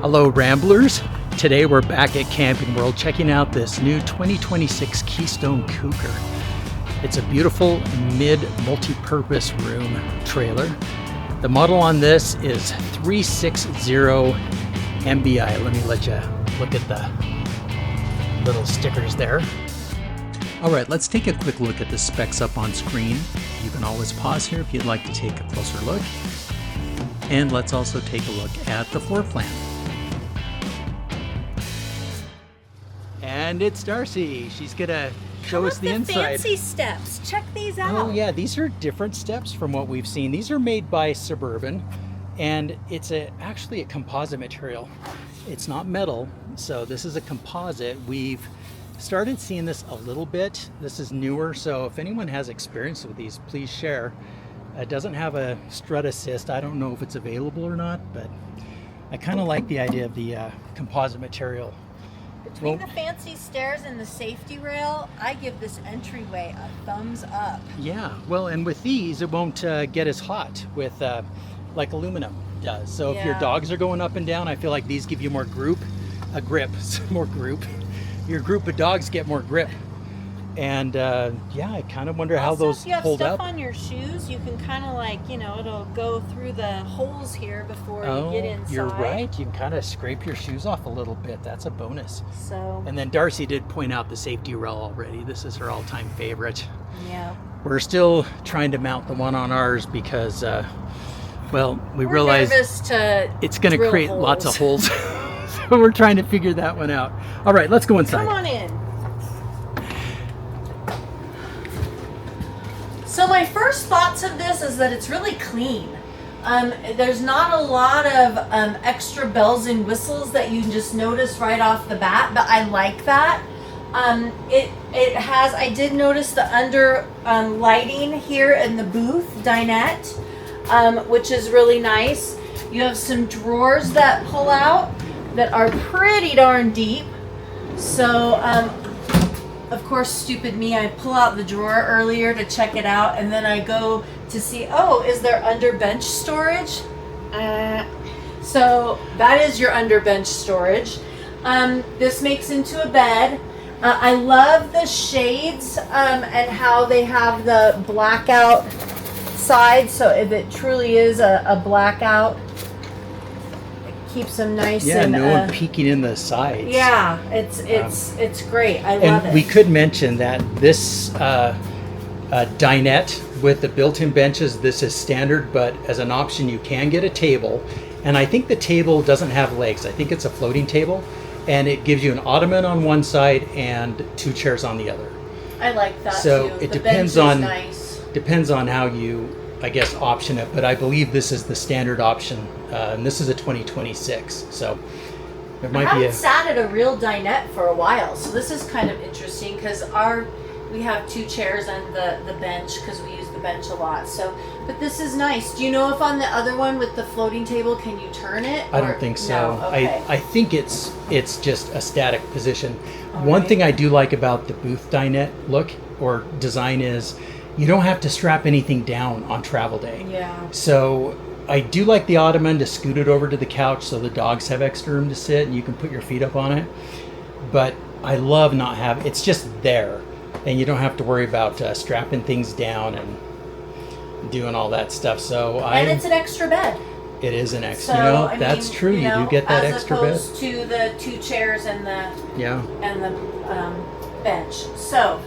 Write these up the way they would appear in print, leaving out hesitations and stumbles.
Hello Ramblers! Today we're back at Camping World checking out this new 2026 Keystone Cougar. It's a beautiful mid-multi-purpose room trailer. The model on this is 360MBI. Let me let you look at the little stickers there. Alright, let's take a quick look at the specs up on screen. You can always pause here if you'd like to take a closer look. And let's also take a look at the floor plan. And it's Darcy. She's gonna show us the inside. Fancy steps. Check these out. Oh yeah, these are different steps from what we've seen. These are made by Suburban, and it's actually a composite material. It's not metal, so this is a composite. We've started seeing this a little bit. This is newer, so if anyone has experience with these, please share. It doesn't have a strut assist. I don't know if it's available or not, but I kind of like the idea of the composite material. Between the fancy stairs and the safety rail, I give this entryway a thumbs up. Yeah, well, and with these, it won't get as hot with like aluminum does. So if your dogs are going up and down, I feel like these give you more grip. Your group of dogs get more grip. And yeah, I kind of wonder how those if you have hold stuff up. On your shoes, you can kind of like, you know, it'll go through the holes here before you get inside. You're right. You can kind of scrape your shoes off a little bit. That's a bonus. So. And then Darcy did point out the safety rail already. This is her all-time favorite. Yeah. We're still trying to mount the one on ours because, well, we realize it's going to create lots of holes. So we're trying to figure that one out. All right, let's go inside. Come on in. So my first thoughts of this is that it's really clean. There's not a lot of extra bells and whistles that you can just notice right off the bat, but I like that. It has, I did notice the under lighting here in the booth dinette, which is really nice. You have some drawers that pull out that are pretty darn deep. So, of course, stupid me, I pull out the drawer earlier to check it out, and then I go to see, oh, is there under bench storage? So that is your under bench storage. This makes into a bed. I love the shades and how they have the blackout side, so if it truly is a blackout, keeps them nice. Yeah, and no one peeking in the sides. Yeah, it's great. I love it. And we could mention that this dinette with the built-in benches, this is standard, but as an option you can get a table. And I think the table doesn't have legs. I think it's a floating table, and it gives you an ottoman on one side and two chairs on the other. I like that so too. It the depends bench on is nice. Depends on how you, I guess, option it, but I believe this is the standard option, and this is a 2026, so there might I be haven't sat at a real dinette for a while, so this is kind of interesting because we have two chairs and the bench because we use the bench a lot. So, but this is nice. Do you know if on the other one with the floating table, can you turn it? I don't think so. No? Okay. I think it's just a static position. One thing I do like about the booth dinette look or design is you don't have to strap anything down on travel day. Yeah. So I do like the ottoman to scoot it over to the couch so the dogs have extra room to sit and you can put your feet up on it. But I love not having, it's just there and you don't have to worry about strapping things down and doing all that stuff. So and it's an extra bed. It is an extra. So, that's true. You do get that extra bed. As opposed to the two chairs and the and the bench. So,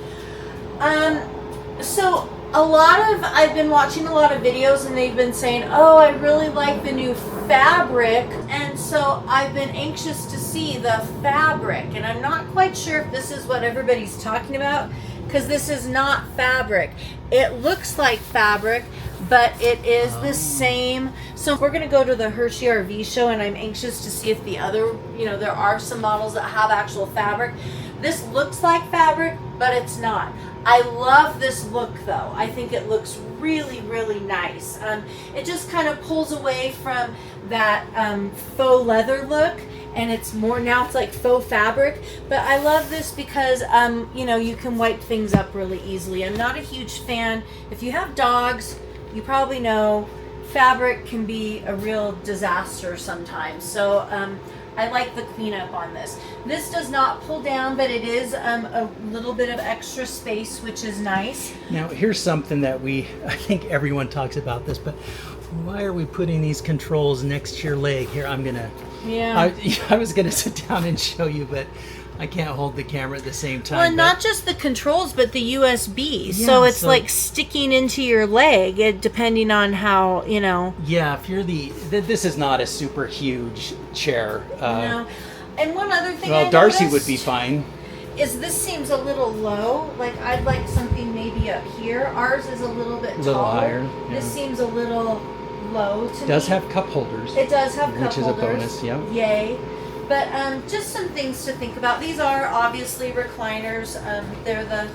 so I've been watching a lot of videos and they've been saying, oh, I really like the new fabric, and so I've been anxious to see the fabric, and I'm not quite sure if this is what everybody's talking about because this is not fabric. It looks like fabric, but it is the same. So we're gonna go to the Hershey RV show, and I'm anxious to see if the other, there are some models that have actual fabric. This looks like fabric, but it's not. I love this look though. I think it looks really, really nice. It just kind of pulls away from that faux leather look, and it's more, now it's like faux fabric. But I love this because, you can wipe things up really easily. I'm not a huge fan. If you have dogs, you probably know fabric can be a real disaster sometimes. So I like the cleanup on this. This does not pull down, but it is a little bit of extra space, which is nice. Now, here's something that I think everyone talks about this, but why are we putting these controls next to your leg? Here, Yeah. I was gonna sit down and show you, but I can't hold the camera at the same time. Well, not just the controls, but the USB. Yeah, so it's like sticking into your leg, depending on how, you know. Yeah, if you're this is not a super huge chair. No. And one other thing well, I Darcy noticed would be fine. is this seems a little low. Like I'd like something maybe up here. Ours is a little bit taller. Higher. Yeah. This seems a little low to me. It does have cup holders. It does have cup holders. Which is a bonus, yeah. Yay. But just some things to think about. These are obviously recliners. They're the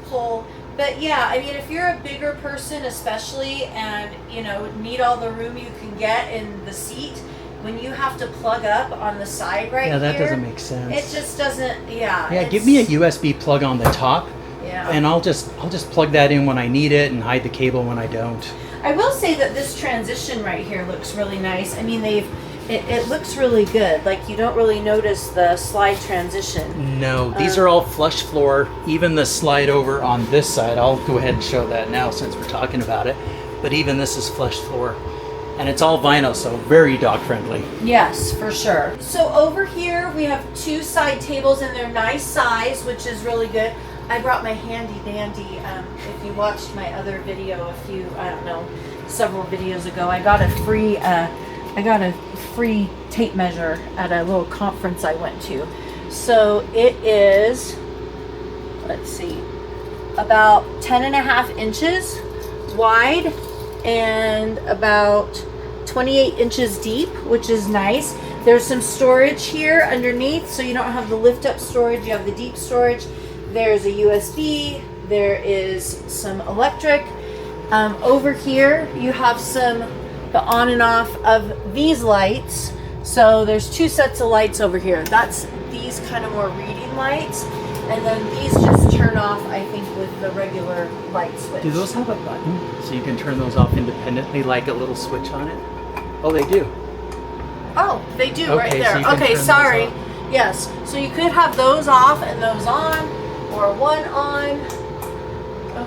pull. But yeah, I mean, if you're a bigger person especially and, you know, need all the room you can get in the seat, when you have to plug up on the side right here. Yeah, that doesn't make sense. It just doesn't, yeah. Yeah, give me a USB plug on the top. Yeah. And I'll just plug that in when I need it and hide the cable when I don't. I will say that this transition right here looks really nice. I mean, it looks really good. Like you don't really notice the slide transition. No, these are all flush floor. Even the slide over on this side, I'll go ahead and show that now since we're talking about it. But even this is flush floor. And it's all vinyl, so very dog friendly. Yes, for sure. So over here we have two side tables and they're nice size, which is really good. I brought my handy dandy. If you watched my other video several videos ago, I got a free tape measure at a little conference I went to. So it is, let's see, about 10.5 inches wide and about 28 inches deep, which is nice. There's some storage here underneath, so you don't have the lift up storage, you have the deep storage. There's a USB, there is some electric. Over here you have the on and off of these lights. So there's two sets of lights over here. That's these kind of more reading lights. And then these just turn off, I think, with the regular light switch. Do those have a button so you can turn those off independently, like a little switch on it? Oh, they do. Oh, they do, okay, right there. So you can okay, turn sorry. those off. Yes, so you could have those off and those on, or one on.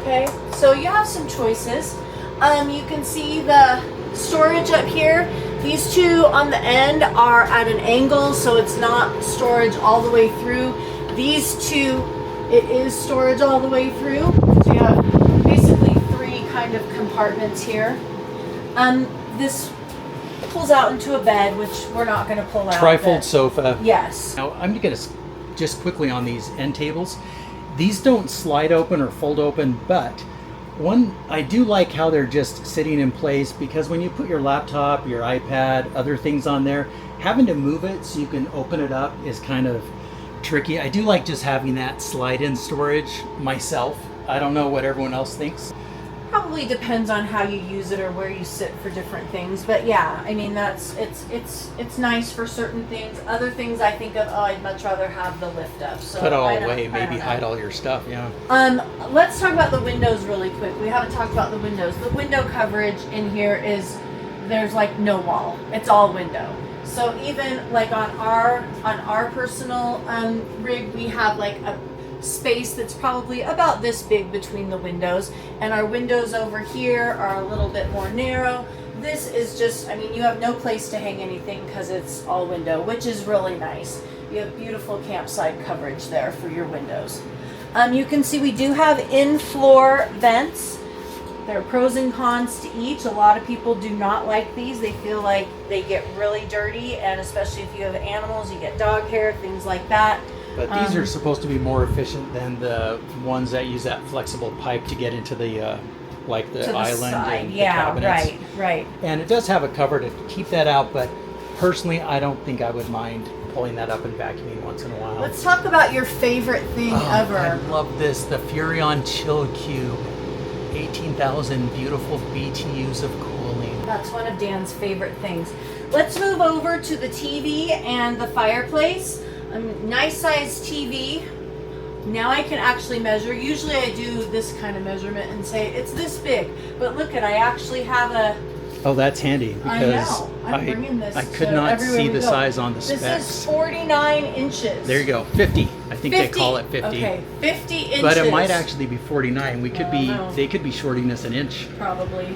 Okay, so you have some choices. You can see the storage up here. These two on the end are at an angle, so it's not storage all the way through. These two, it is storage all the way through. So you have basically three kind of compartments here. This pulls out into a bed, which we're not going to pull out. Trifold sofa. Yes. Now I'm going to just quickly on these end tables. These don't slide open or fold open, but I do like how they're just sitting in place, because when you put your laptop, your iPad, other things on there, having to move it so you can open it up is kind of tricky. I do like just having that slide-in storage myself. I don't know what everyone else thinks. Probably depends on how you use it or where you sit for different things, but yeah, I mean it's nice for certain things. Other things I think of, I'd much rather have the lift up. So put it all away, maybe hide all your stuff. Yeah. Let's talk about the windows really quick. We haven't talked about the windows. The window coverage in here there's like no wall. It's all window. So even like on our personal rig, we have like a space that's probably about this big between the windows, and our windows over here are a little bit more narrow. This is just, I mean, you have no place to hang anything because it's all window, which is really nice. You have beautiful campsite coverage there for your windows. You can see we do have in-floor vents. There are pros and cons to each. A lot of people do not like these. They feel like they get really dirty, and especially if you have animals, you get dog hair, things like that. But these are supposed to be more efficient than the ones that use that flexible pipe to get into the like the island and the cabinets. Right. And it does have a cover to keep that out, but personally, I don't think I would mind pulling that up and vacuuming once in a while. Let's talk about your favorite thing ever. I love this, the Furrion Chill Cube. 18,000 beautiful BTUs of cooling. That's one of Dan's favorite things. Let's move over to the TV and the fireplace. Nice size TV. Now I can actually measure. Usually I do this kind of measurement and say it's this big, but look at, I actually have Oh, that's handy because I'm bringing this I could to not everywhere see we the go. size on the This specs. is 49 inches. There you go, 50. I think they call it 50. Okay, 50 inches. But it might actually be 49. We could be, no. they could be shorting us an inch. Probably.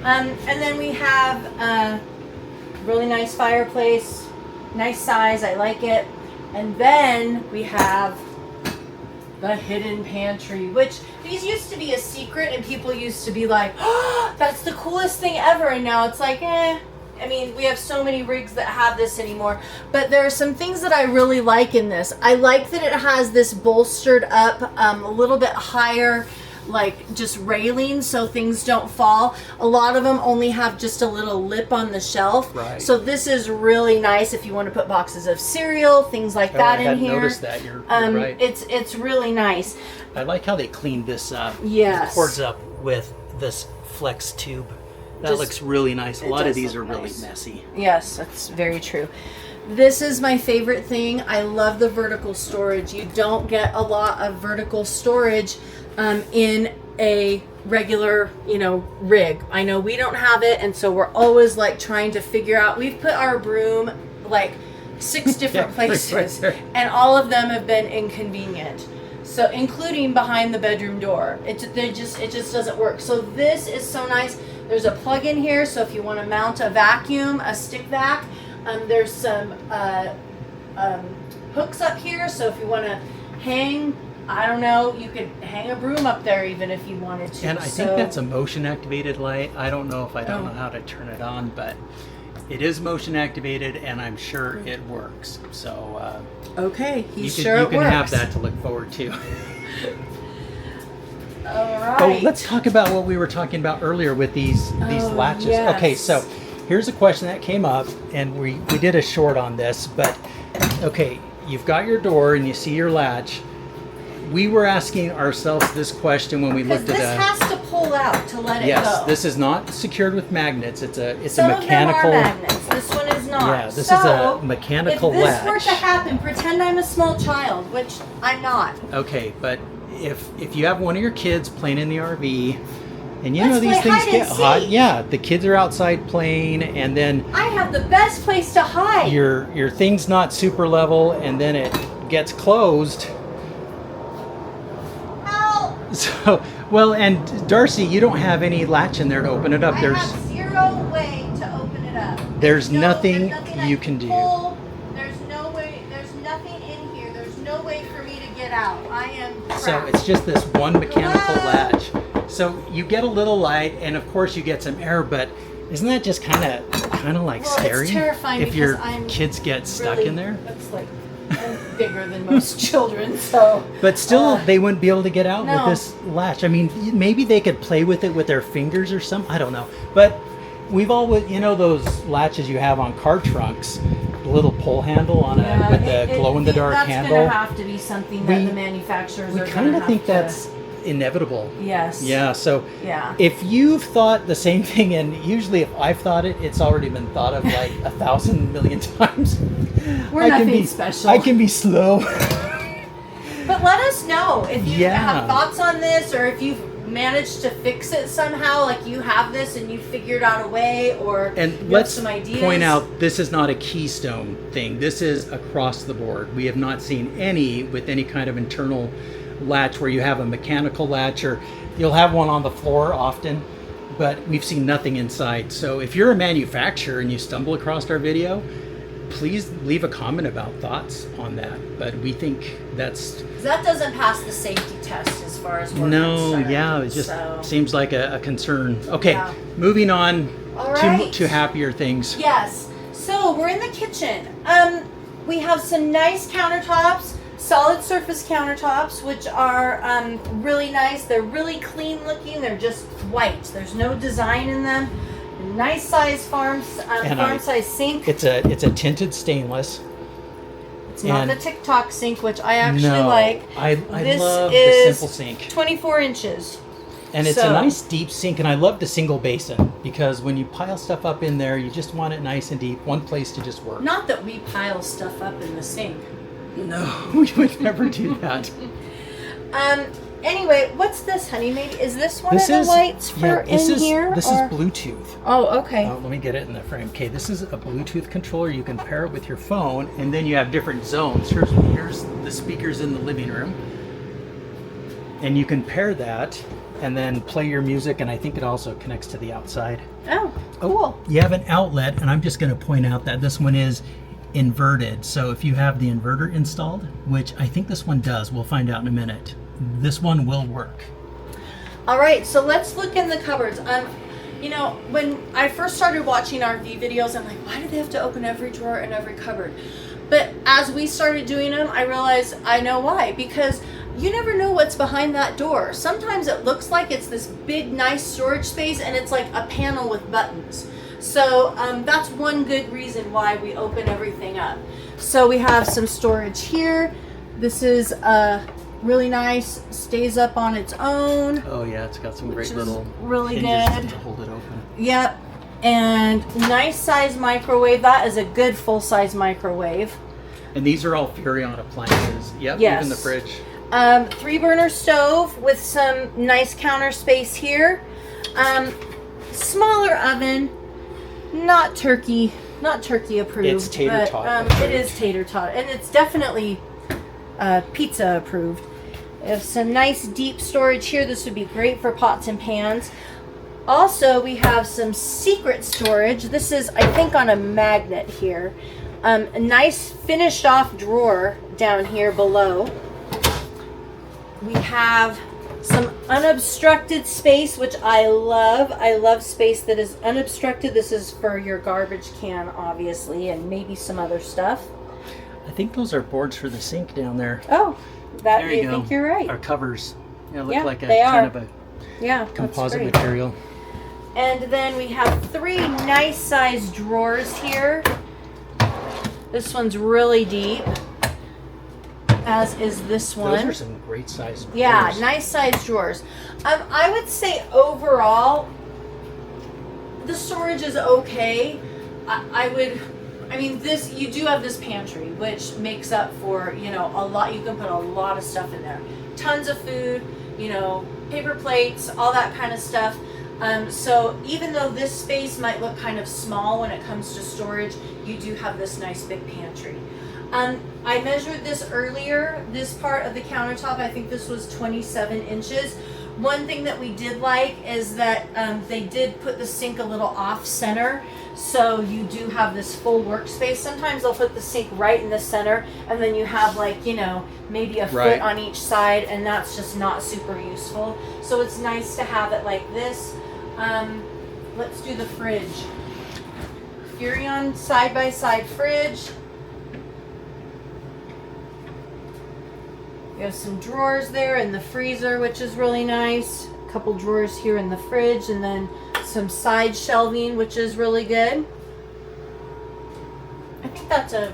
And then we have a really nice fireplace, nice size, I like it. And then we have the hidden pantry, which these used to be a secret and people used to be like, oh, that's the coolest thing ever. And now it's like, eh. I mean, we have so many rigs that have this anymore. But there are some things that I really like in this. I like that it has this bolstered up, a little bit higher, like just railing so things don't fall. A lot of them only have just a little lip on the shelf. Right. So this is really nice if you want to put boxes of cereal, things like that in here. I noticed that. You're right. It's really nice. I like how they cleaned this up. Yes. The cords up with this flex tube. That Just- looks really nice. A lot of does these are look really nice. messy. Yes, that's very true. This is my favorite thing. I love the vertical storage. You don't get a lot of vertical storage in a regular, rig. I know we don't have it, and so we're always like trying to figure out. We've put our broom like 6 different places, and all of them have been inconvenient. So including behind the bedroom door, it just doesn't work. So this is so nice. There's a plug in here, so if you want to mount a vacuum, a stick vac, there's some hooks up here. So if you want to hang, I don't know, you could hang a broom up there even if you wanted to. And I think that's a motion activated light. I don't know if I don't know how to turn it on, but it is motion activated, and I'm sure it works. So okay, you sure can, it you can works. have that to look forward to. All right. Oh, let's talk about what we were talking about earlier with these latches. yes. Okay, so here's a question that came up, and we did a short on this, but okay, you've got your door and you see your latch. We were asking ourselves this question when we looked at this has to pull out to let it go. Yes, this is not secured with magnets. It's a Some mechanical. of them are magnets. This one is not. Yeah, this is a mechanical if this latch. were to happen, pretend I'm a small child, which I'm not. Okay, but if you have one of your kids playing in the RV, and you Let's know these play things hide get and hot, seek. yeah, the kids are outside playing, and then I have the best place to hide. your thing's not super level, and then it gets closed. Help! So, well, and Darcy, you don't have any latch in there to open it up. I have zero way to open it up. There's nothing I you can can do. pull. There's no way. There's nothing in here. There's no way for me to get out. I am trapped. So it's just this one mechanical Hello? latch. So you get a little light, and of course you get some air, but isn't that just kind of like Well, scary? it's terrifying if your because I'm kids get stuck really, in there. That's like I'm bigger than most children, so. But still, they wouldn't be able to get out no. with this latch. I mean, maybe they could play with it with their fingers or something. I don't know. But we've always, those latches you have on car trunks, the little pull handle on with the glow-in-the-dark handle. That's going to have to be something that the manufacturers are going to have to. We kind of think that's inevitable. Yes. Yeah, so yeah. If you've thought the same thing, and usually if I've thought it, it's already been thought of like 1,000 million times. We're nothing special. I can be slow. But let us know if you Yeah. have thoughts on this, or if you've managed to fix it somehow, like you have this and you figured out a way, or And you let's have some ideas. point out, this is not a Keystone thing. This is across the board. We have not seen any with any kind of internal latch where you have a mechanical latch, or you'll have one on the floor often, but we've seen nothing inside. So if you're a manufacturer and you stumble across our video, please leave a comment about thoughts on that. But we think that's... that doesn't pass the safety test as far as we're No, concerned. yeah, it just seems like a concern. Okay, Yeah. moving on All right. to happier things. Yes. So we're in the kitchen. We have some nice countertops, solid surface countertops, which are really nice. They're really clean looking. They're just white. There's no design in them. Nice size farm size sink. It's a tinted stainless. It's not the TikTok sink, which I actually No, like. I This love the is simple sink. 24 inches. And it's So- a nice deep sink, and I love the single basin because when you pile stuff up in there, you just want it nice and deep, one place to just work. Not that we pile stuff up in the sink. No, we would never do that. Anyway, what's this, honey? Maybe is this one This of the is lights for here? This is Bluetooth. Oh, okay. Let me get it in the frame. Okay, this is a Bluetooth controller. You can pair it with your phone, and then you have different zones. Here's the speakers in the living room, and you can pair that and then play your music, and I think it also connects to the outside. Oh, cool. You have an outlet, and I'm just going to point out that this one is inverted. So if you have the inverter installed, which I think this one does, we'll find out in a minute, this one will work. All right, so let's look in the cupboards. You know, when I first started watching RV videos, I'm like, why do they have to open every drawer and every cupboard? But as we started doing them, I realized I know why. Because you never know what's behind that door. Sometimes it looks like it's this big, nice storage space, and it's like a panel with buttons. So that's one good reason why we open everything up. So we have some storage here. This is really nice, stays up on its own. Oh yeah, it's got some great little really hinges good to hold it open. Yep. And nice size microwave. That is a good full size microwave. And these are all Furrion appliances. Yep, Yes. even the fridge. 3-burner stove with some nice counter space here. Smaller oven, not turkey approved. It's tater but, tot it is tater tot, and it's definitely pizza approved. We have some nice deep storage here. This would be great for pots and pans. Also, we have some secret storage. This is, I think, on a magnet here. A nice finished off drawer down here below. We have some unobstructed space, which I love. I love space that is unobstructed. This is for your garbage can, obviously, and maybe some other stuff. I think those are boards for the sink down there. Oh, that There you go. think you're right. Our covers. They look Yeah, like a they kind are. of a Yeah, composite that's great. material. And then we have 3 nice sized drawers here. This one's really deep, as is this one. Those are some great sized drawers. Yeah, nice sized drawers. I would say overall, the storage is okay. I mean, this, you do have this pantry, which makes up for, you know, a lot. You can put a lot of stuff in there. Tons of food, you know, paper plates, all that kind of stuff. So even though this space might look kind of small when it comes to storage, you do have this nice big pantry. I measured this earlier, this part of the countertop. I think this was 27 inches. One thing that we did like is that they did put the sink a little off center, so you do have this full workspace. Sometimes they'll put the sink right in the center, and then you have, like, you know, maybe a foot on each side, and that's just not super useful. So it's nice to have it like this. Let's do the fridge. Furrion side-by-side fridge. We have some drawers there in the freezer, which is really nice. A couple drawers here in the fridge, and then some side shelving, which is really good. I think that's a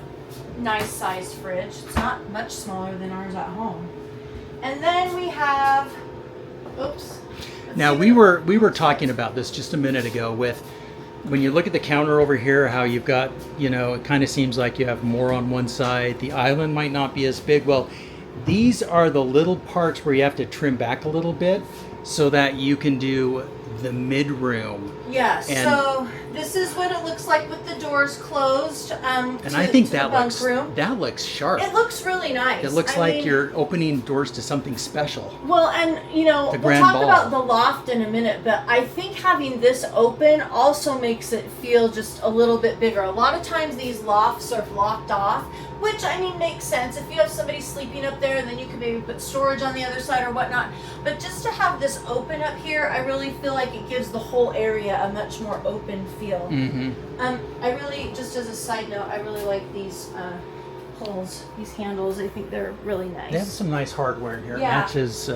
nice sized fridge. It's not much smaller than ours at home. And then we have, oops. Now we were talking about this just a minute ago with, when you look at the counter over here, how you've got, you know, it kind of seems like you have more on one side. The island might not be as big. Well, these are the little parts where you have to trim back a little bit so that you can do the mid room. Yeah, so this is what it looks like with the doors closed. And I think that looks sharp. It looks really nice. It looks like you're opening doors to something special. Well, and you know, we'll talk about the loft in a minute, but I think having this open also makes it feel just a little bit bigger. A lot of times these lofts are blocked off, which, I mean, makes sense. If you have somebody sleeping up there, then you can maybe put storage on the other side or whatnot. But just to have this open up here, I really feel like it gives the whole area a much more open feel. Mm-hmm. I really, just as a side note, I really like these holes, these handles. I think they're really nice. They have some nice hardware in here. Yeah. Matches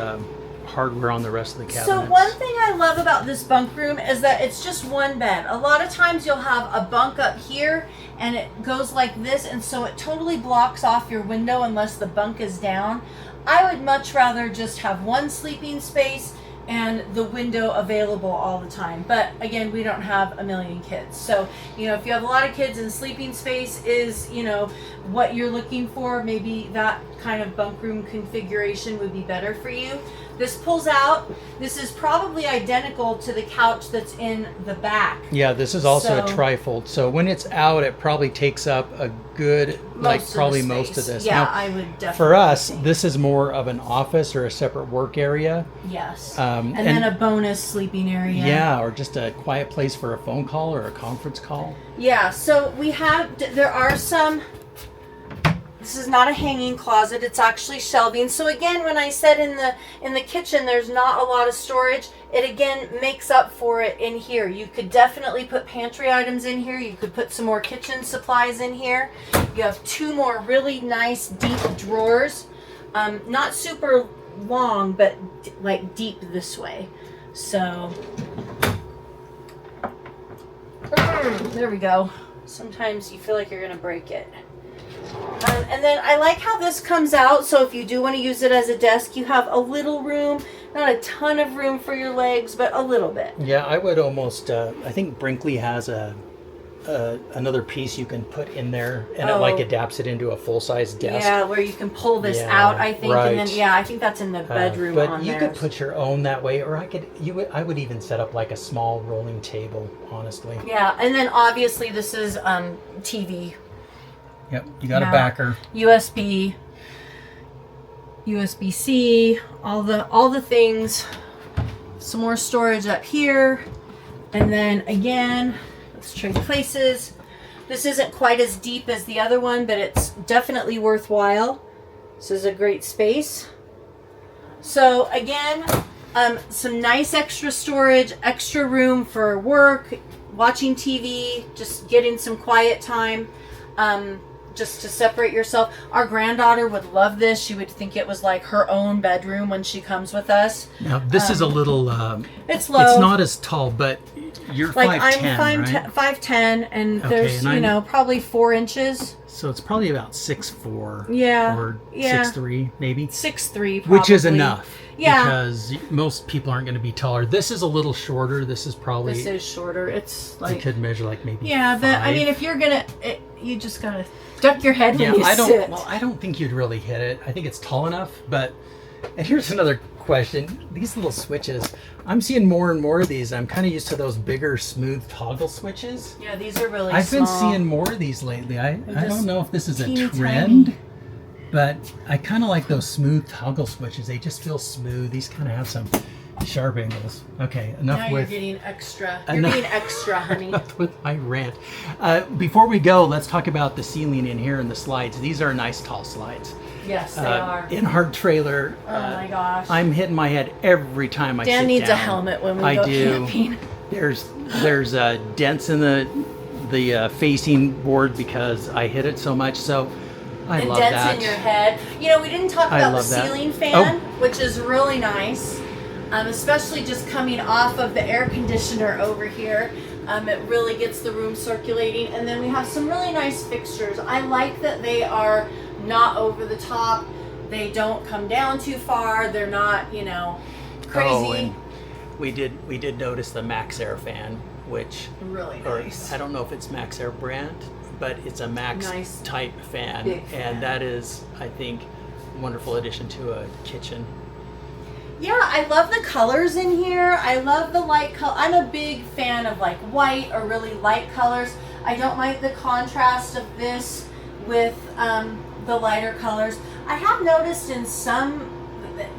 hardware on the rest of the cabinets. So one thing I love about this bunk room is that it's just one bed. A lot of times you'll have a bunk up here and it goes like this, and so it totally blocks off your window unless the bunk is down. I would much rather just have one sleeping space and the window available all the time. But again, we don't have a million kids. So, you know, if you have a lot of kids and sleeping space is, you know, what you're looking for, maybe that kind of bunk room configuration would be better for you. This pulls out. This is probably identical to the couch that's in the back. Yeah, this is also a So- trifold. So when it's out, it probably takes up a good, Most most of this. Yeah, Now, I would definitely. for us, think. this is more of an office or a separate work area. Yes. and then a bonus sleeping area. Yeah, or just a quiet place for a phone call or a conference call. Yeah, so there are some, this is not a hanging closet, it's actually shelving. So again, when I said in the kitchen there's not a lot of storage, it again makes up for it in here. You could definitely put pantry items in here. You could put some more kitchen supplies in here. You have 2 more really nice deep drawers. Not super long, but like deep this way. So there we go. Sometimes you feel like you're gonna break it. And then I like how this comes out, so if you do want to use it as a desk, you have a little room, not a ton of room for your legs, but a little bit. Yeah, I would almost, I think Brinkley has another piece you can put in there, and it like adapts it into a full-size desk. Yeah, where you can pull this Yeah, out, I think, right. and then I think that's in the bedroom. But on you there. could put your own that way, or I would even set up like a small rolling table, honestly. Yeah, and then obviously this is TV, Yep, you got Yeah. a backer. USB-C, all the things. Some more storage up here, and then again, let's trade places. This isn't quite as deep as the other one, but it's definitely worthwhile. This is a great space. So again, some nice extra storage, extra room for work, watching TV, just getting some quiet time. Just to separate yourself. Our granddaughter would love this. She would think it was like her own bedroom when she comes with us. Now this is a little. It's low. It's not as tall, but you're Like 5'10", I'm right? 5'10", and Okay, there's and probably 4 inches. So it's probably about 6'4". Yeah, Or yeah. 6'3", maybe. 6'3", probably. Which is enough. Yeah. Because most people aren't going to be taller. This is a little shorter. This is probably. This is shorter. It's You like. could measure like maybe. Yeah, but I 5. mean, if you're gonna, you just gotta duck your head Yeah, when you sit. I don't think you'd really hit it. I think it's tall enough. But, and here's another question: these little switches. I'm seeing more and more of these. I'm kind of used to those bigger, smooth toggle switches. Yeah, these are really I've small. been seeing more of these lately. I just don't know if this is a teeny trend, tiny. but I kind of like those smooth toggle switches. They just feel smooth. These kind of have some sharp angles. Okay, enough Now with. you're getting extra. You're Enough- being extra, honey. with my rant. Before we go, let's talk about the ceiling in here and the slides. These are nice tall slides. Yes, they are. In our trailer, Oh my gosh. I'm hitting my head every time I sit down. Dan needs a helmet when we I go do. camping. There's dents in the facing board because I hit it so much. So I And love dents that. in your head. You know, we didn't talk I about the love that. ceiling fan, Oh. which is really nice. Especially just coming off of the air conditioner over here. It really gets the room circulating. And then we have some really nice fixtures. I like that they are not over the top. They don't come down too far. They're not, crazy. Oh, and we did notice the Max Air fan, which Really or nice. I don't know if it's Max Air brand, but it's a Max Nice type fan, big fan. and that is, I think, a wonderful addition to a kitchen. Yeah, I love the colors in here. I love the light color. I'm a big fan of like white or really light colors. I don't like the contrast of this with the lighter colors. I have noticed in some,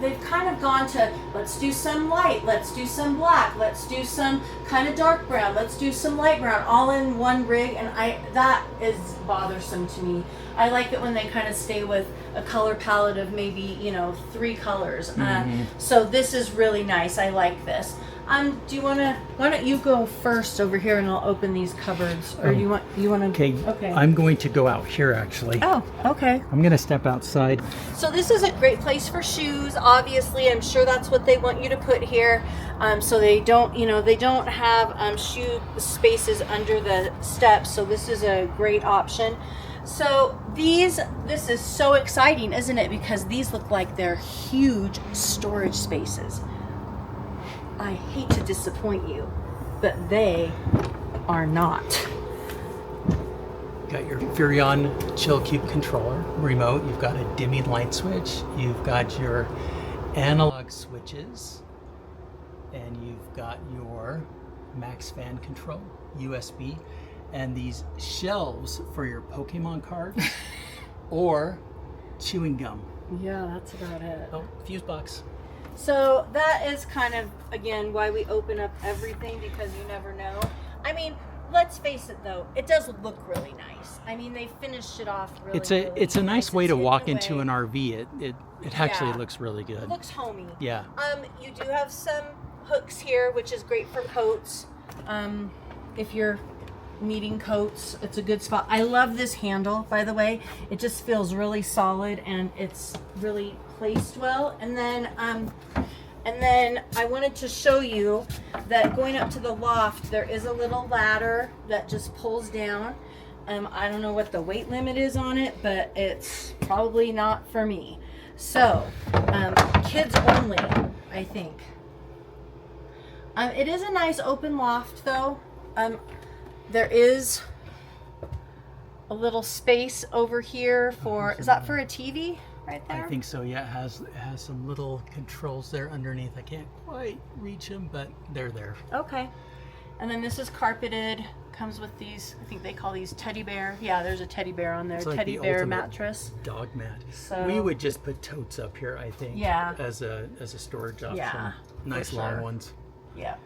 they've kind of gone to, let's do some light, let's do some black, let's do some kind of dark brown, let's do some light brown, all in one rig, and that is bothersome to me. I like it when they kind of stay with a color palette of maybe 3 colors. So this is really nice. I like this. Why don't you go first over here and I'll open these cupboards, or you want to? Okay. I'm going to go out here actually. Oh, okay. I'm going to step outside. So this is a great place for shoes. Obviously, I'm sure that's what they want you to put here. So they don't, they don't have shoe spaces under the steps. So this is a great option. So this is so exciting, isn't it? Because these look like they're huge storage spaces. I hate to disappoint you, but they are not. Got your Furrion Chill Cube controller remote. You've got a dimming light switch. You've got your analog switches, and you've got your max fan control, USB, and these shelves for your Pokemon cards or chewing gum. Yeah, that's about it. Oh, fuse box. So that is kind of, again, why we open up everything, because you never know. I mean, let's face it though, it does look really nice. I mean, they finished it off really It's a nice way to walk into away. an RV. It actually looks really good. It looks homey. Yeah. You do have some hooks here, which is great for coats. If you're needing coats, it's a good spot. I love this handle, by the way. It just feels really solid and it's really placed well. And then I wanted to show you that going up to the loft, there is a little ladder that just pulls down. I don't know what the weight limit is on it, but it's probably not for me. So, kids only, I think. It is a nice open loft though. There is a little space over here for, is that for a TV right there? I think so, yeah. It has some little controls there underneath. I can't quite reach them, but they're there. Okay. And then this is carpeted, comes with these, I think they call these teddy bear. Yeah, there's a teddy bear on there, It's like teddy the bear ultimate mattress. Dog mat. So We would just put totes up here, I think. Yeah. As a storage option. Yeah, Nice for long sure. ones. Yeah.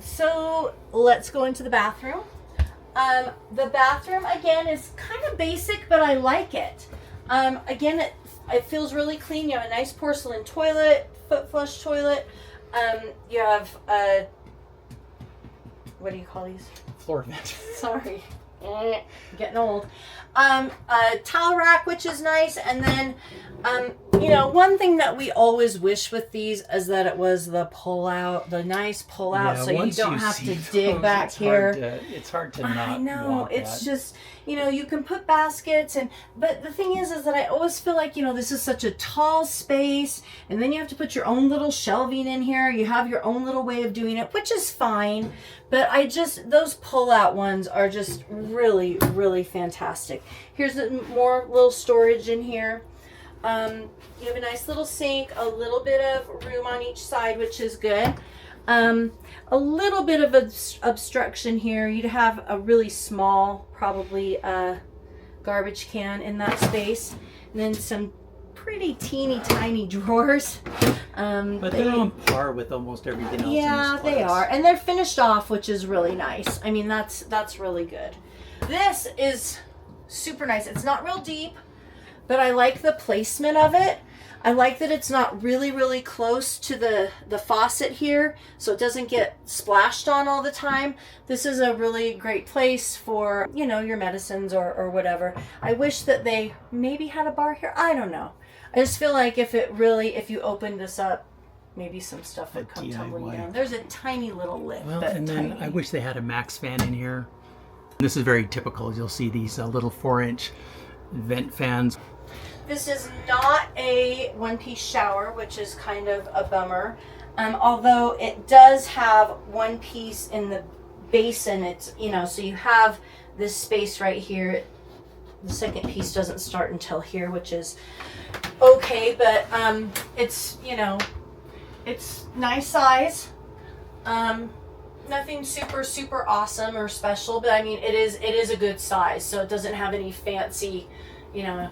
So let's go into the bathroom. The bathroom again is kind of basic, but I like it. Again, it feels really clean. You have a nice porcelain toilet, foot flush toilet. You have what do you call these? Floor vent. Sorry, getting old. A towel rack, which is nice, and then one thing that we always wish with these is that it was the nice pull out, so you don't have to dig back here. It's hard to I not know, want it's that. just, you can put baskets but the thing is that I always feel like, this is such a tall space, and then you have to put your own little shelving in here. You have your own little way of doing it, which is fine, but those pull out ones are just really, really fantastic. Here's more little storage in here. You have a nice little sink, a little bit of room on each side, which is good. A little bit of obstruction here. You'd have a really small, probably garbage can in that space. And then some pretty teeny tiny drawers. But they're on par with almost everything else. Yeah, in this they class. are. And they're finished off, which is really nice. I mean, that's really good. This is super nice. It's not real deep, but I like the placement of it. I like that it's not really, really close to the faucet here, so it doesn't get splashed on all the time. This is a really great place for, your medicines or whatever. I wish that they maybe had a bar here. I don't know. I just feel like if you opened this up, maybe some stuff would come tumbling DIY. down. There's a tiny little lip. Well, but and then tiny. I wish they had a max fan in here. This is very typical. You'll see these little 4-inch vent fans. This is not a one-piece shower, which is kind of a bummer. Although it does have one piece in the basin. It's, so you have this space right here. The second piece doesn't start until here, which is okay, but it's, it's nice size. Nothing super, super awesome or special, but I mean, it is a good size, so it doesn't have any fancy, You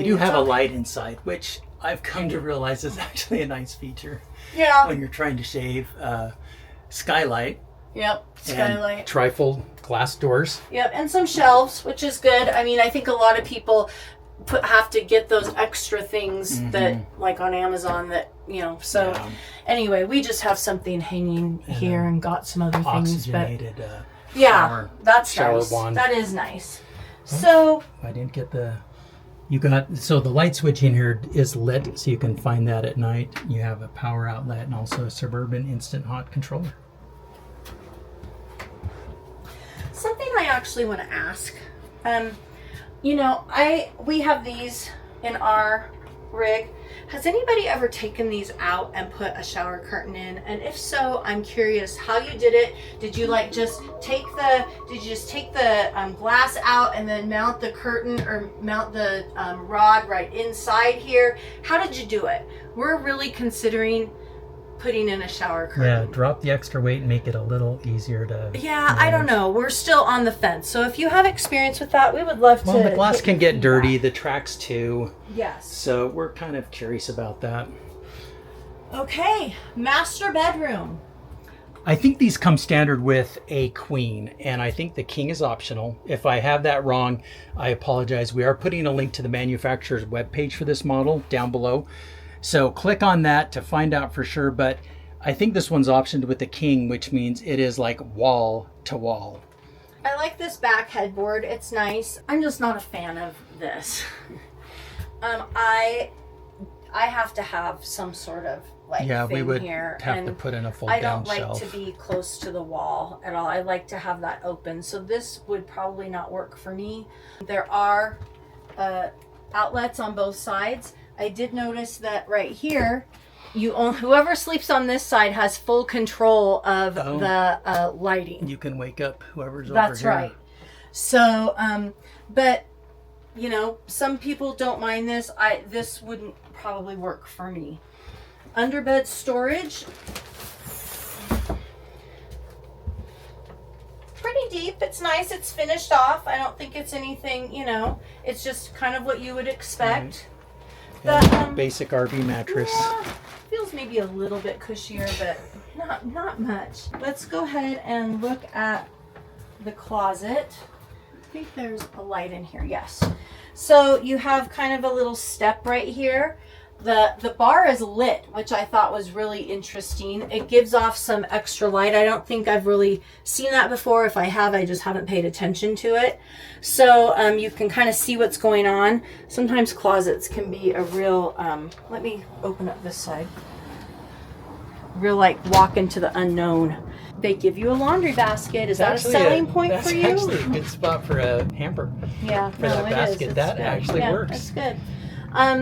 do have a light inside, which I've come to realize is actually a nice feature. Yeah. When you're trying to shave. Skylight. Yep. Skylight. And trifold glass doors. Yep. And some shelves, which is good. I mean, I think a lot of people have to get those extra things that, like on Amazon, that So Yeah. anyway, we just have something hanging here and got some other things. But Oxygenated yeah, shower, that's shower nice. wand. That is nice. So I didn't get so the light switch in here is lit, so you can find that at night. You have a power outlet and also a Suburban instant hot controller. something I actually want to ask. We have these in our rig. Has anybody ever taken these out and put a shower curtain in? And if so, I'm curious how you did it. Did you like just take the glass out and then mount the curtain or mount the rod right inside here? How did you do it? We're really considering putting in a shower curtain. Yeah, drop the extra weight and make it a little easier to manage. I don't know. We're still on the fence. So if you have experience with that, we would love to. Well, the glass can get dirty, the tracks too. Yes. So we're kind of curious about that. Okay, master bedroom. I think these come standard with a queen, and I think the king is optional. If I have that wrong, I apologize. We are putting a link to the manufacturer's webpage for this model down below. So click on that to find out for sure, but I think this one's optioned with the king, which means it is like wall to wall. I like this back headboard. It's nice. I'm just not a fan of this. I have to have some sort of like yeah, thing we would here, have and to put in a fold I down don't like shelf. to be close to the wall at all. I like to have that open. So this would probably not work for me. There are outlets on both sides. I did notice that right here, whoever sleeps on this side has full control of the lighting. You can wake up whoever's over here. That's right. So, but you know, some people don't mind this. This wouldn't probably work for me. Underbed storage. Pretty deep. It's nice. It's finished off. I don't think it's anything, you know, it's just kind of what you would expect. The basic RV mattress. Yeah, feels maybe a little bit cushier, but not much. Let's go ahead and look at the closet. I think there's a light in here. Yes. So you have kind of a little step right here. The bar is lit, which I thought was really interesting. It gives off some extra light. I don't think I've really seen that before. If I have, I just haven't paid attention to it. So you can kind of see what's going on. Sometimes closets can be a real, let me open up this side. Real like walk into the unknown. They give you a laundry basket. Is that a selling point for you? That's actually a good spot for a hamper. Yeah, for that basket. That actually works. That's good.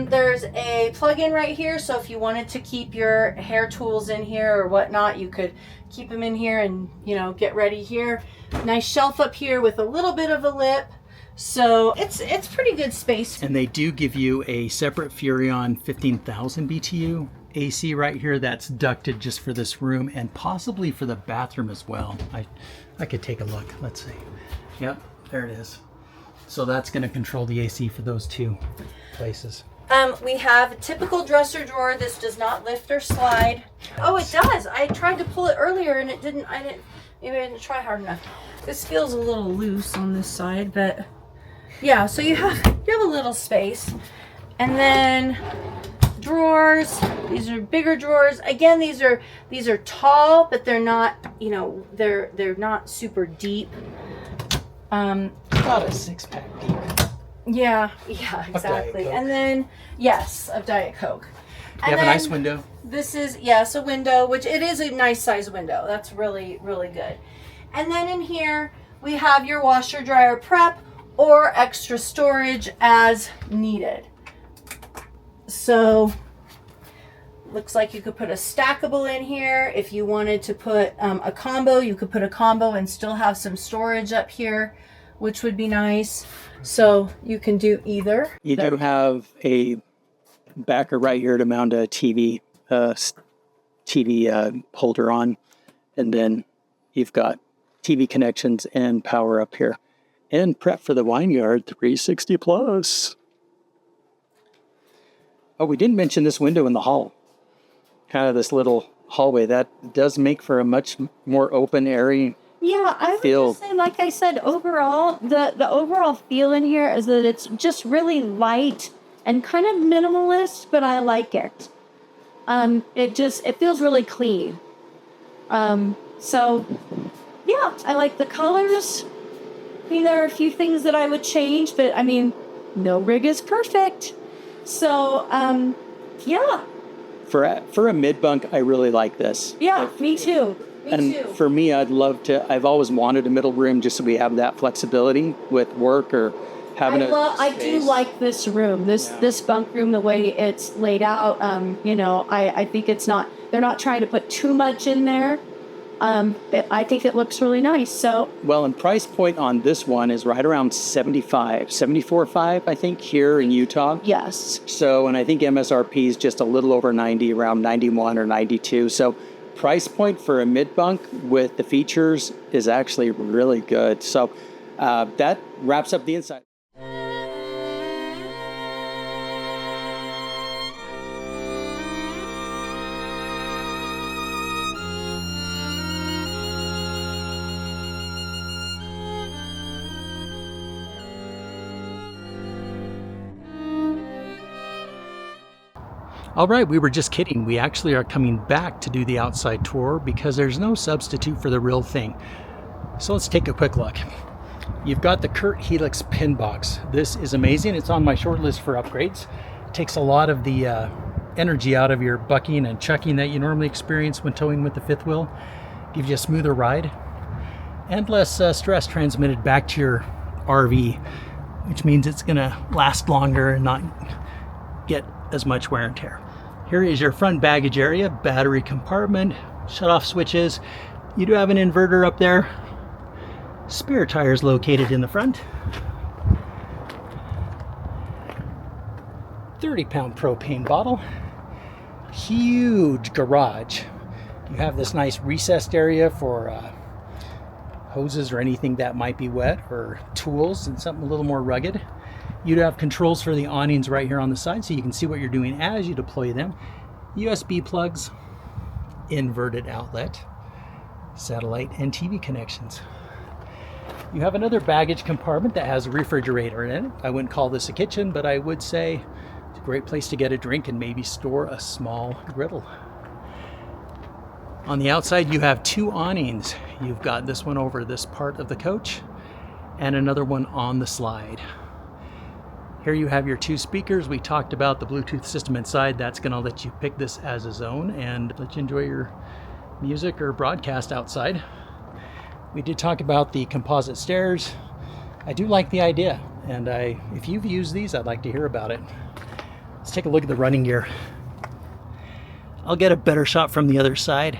There's a plug-in right here, so if you wanted to keep your hair tools in here or whatnot, you could keep them in here and, you know, get ready here. Nice shelf up here with a little bit of a lip. So it's pretty good space. And they do give you a separate Furrion 15,000 BTU AC right here that's ducted just for this room and possibly for the bathroom as well. I could take a look. Let's see. Yep, there it is. So that's going to control the AC for those two places. We have a typical dresser drawer. This does not lift or slide. Oh, it does. I tried to pull it earlier and it didn't. Maybe I didn't try hard enough. This feels a little loose on this side, but yeah. So you have a little space, and then drawers. These are bigger drawers. Again, these are tall, but they're not. You know, they're not super deep. About a 6-pack deep. Yeah, exactly. And then, yes, of Diet Coke. You have a nice window. This is, yes, a window, which it is a nice size window. That's really, really good. And then in here, we have your washer dryer prep or extra storage as needed. So, looks like you could put a stackable in here. If you wanted to put a combo, you could put a combo and still have some storage up here, which would be nice. So you can do either. You do have a backer right here to mount a TV holder on, and then you've got TV connections and power up here, and prep for the Wineyard 360 plus. Oh, we didn't mention this window in the hall. Kind of this little hallway that does make for a much more open, airy. Yeah, I would just say, like I said, overall, the overall feel in here is that it's just really light and kind of minimalist, but I like it. It feels really clean. So, yeah, I like the colors. I mean, there are a few things that I would change, but I mean, no rig is perfect. So, yeah. For a mid-bunk, I really like this. Yeah, me too. For me, I've always wanted a middle room just so we have that flexibility with work or having I do like this room, this bunk room, the way it's laid out. You know, I think they're not trying to put too much in there. I think it looks really nice. So, well, and price point on this one is right around 74.5, I think, here in Utah. yes. So, and I think MSRP is just a little over 90, around 91 or 92. So, price point for a mid-bunk with the features is actually really good. So, that wraps up the inside. All right, we were just kidding. We actually are coming back to do the outside tour because there's no substitute for the real thing. So let's take a quick look. You've got the Kurt Helix pin box. This is amazing. It's on my short list for upgrades. It takes a lot of the energy out of your bucking and chucking that you normally experience when towing with the fifth wheel. Gives you a smoother ride and less stress transmitted back to your RV, which means it's gonna last longer and not get as much wear and tear. Here is your front baggage area, battery compartment, shut-off switches. You do have an inverter up there. Spare tires located in the front. 30-pound propane bottle. Huge garage. You have this nice recessed area for hoses or anything that might be wet, or tools and something a little more rugged. You'd have controls for the awnings right here on the side so you can see what you're doing as you deploy them. USB plugs, inverted outlet, satellite and TV connections. You have another baggage compartment that has a refrigerator in it. I wouldn't call this a kitchen, but I would say it's a great place to get a drink and maybe store a small griddle. On the outside, you have two awnings. You've got this one over this part of the coach and another one on the slide. Here you have your two speakers. We talked about the Bluetooth system inside. That's going to let you pick this as a zone and let you enjoy your music or broadcast outside. We did talk about the composite stairs. I do like the idea, and if you've used these, I'd like to hear about it. Let's take a look at the running gear. I'll get a better shot from the other side.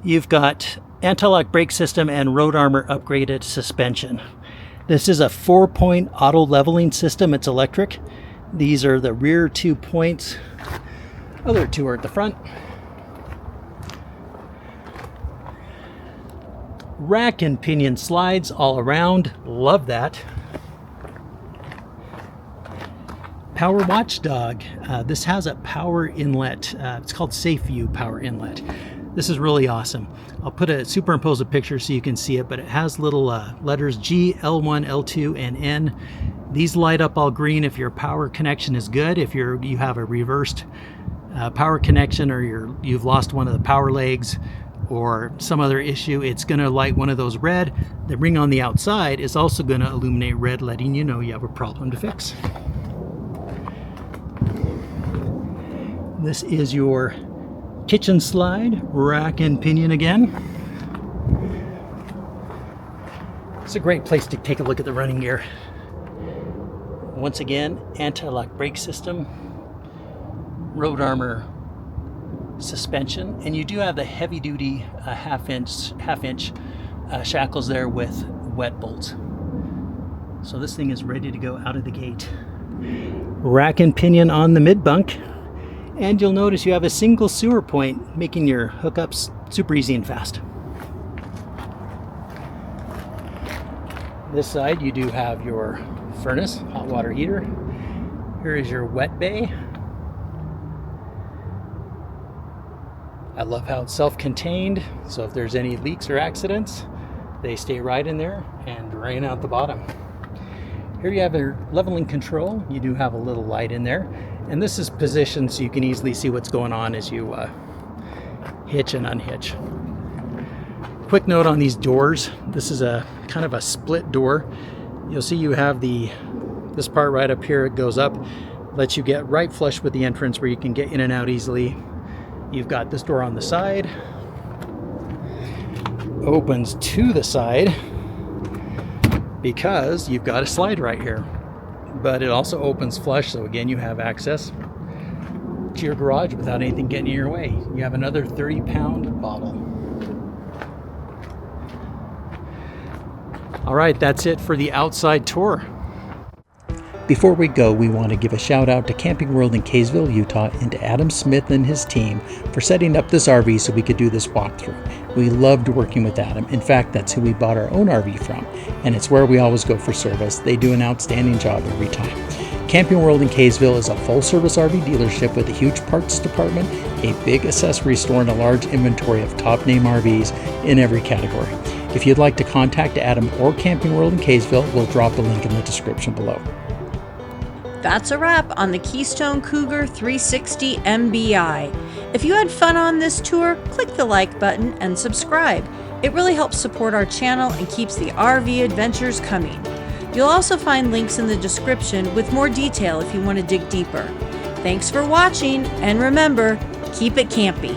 You've got anti-lock brake system and road armor upgraded suspension. This is a 4-point auto leveling system. It's electric. These are the rear 2 points. Other two are at the front. Rack and pinion slides all around. Love that. Power watchdog. This has a power inlet. It's called Safe View Power Inlet. This is really awesome. I'll superimpose a picture so you can see it, but it has little letters G, L1, L2, and N. These light up all green if your power connection is good. If you have a reversed power connection, or you've lost one of the power legs or some other issue, it's going to light one of those red. The ring on the outside is also going to illuminate red, letting you know you have a problem to fix. This is your kitchen slide, rack and pinion again. It's a great place to take a look at the running gear. Once again, anti-lock brake system, road armor suspension, and you do have the heavy-duty half-inch shackles there with wet bolts. So this thing is ready to go out of the gate. Rack and pinion on the mid-bunk. And you'll notice you have a single sewer point, making your hookups super easy and fast. This side you do have your furnace, hot water heater. Here is your wet bay. I love how it's self-contained, so if there's any leaks or accidents, they stay right in there and drain out the bottom. Here you have your leveling control. You do have a little light in there. And this is positioned so you can easily see what's going on as you hitch and unhitch. Quick note on these doors. This is a kind of a split door. You'll see you have this part right up here. It goes up, lets you get right flush with the entrance where you can get in and out easily. You've got this door on the side. Opens to the side because you've got a slide right here. but it also opens flush, so again, you have access to your garage without anything getting in your way. You have another 30-pound bottle. All right, that's it for the outside tour. Before we go, we want to give a shout out to Camping World in Kaysville, Utah, and to Adam Smith and his team for setting up this RV so we could do this walkthrough. We loved working with Adam. In fact, that's who we bought our own RV from, and it's where we always go for service. They do an outstanding job every time. Camping World in Kaysville is a full-service RV dealership with a huge parts department, a big accessory store, and a large inventory of top-name RVs in every category. If you'd like to contact Adam or Camping World in Kaysville, we'll drop a link in the description below. That's a wrap on the Keystone Cougar 360MBI. If you had fun on this tour, click the like button and subscribe. It really helps support our channel and keeps the RV adventures coming. You'll also find links in the description with more detail if you want to dig deeper. Thanks for watching, and remember, keep it campy.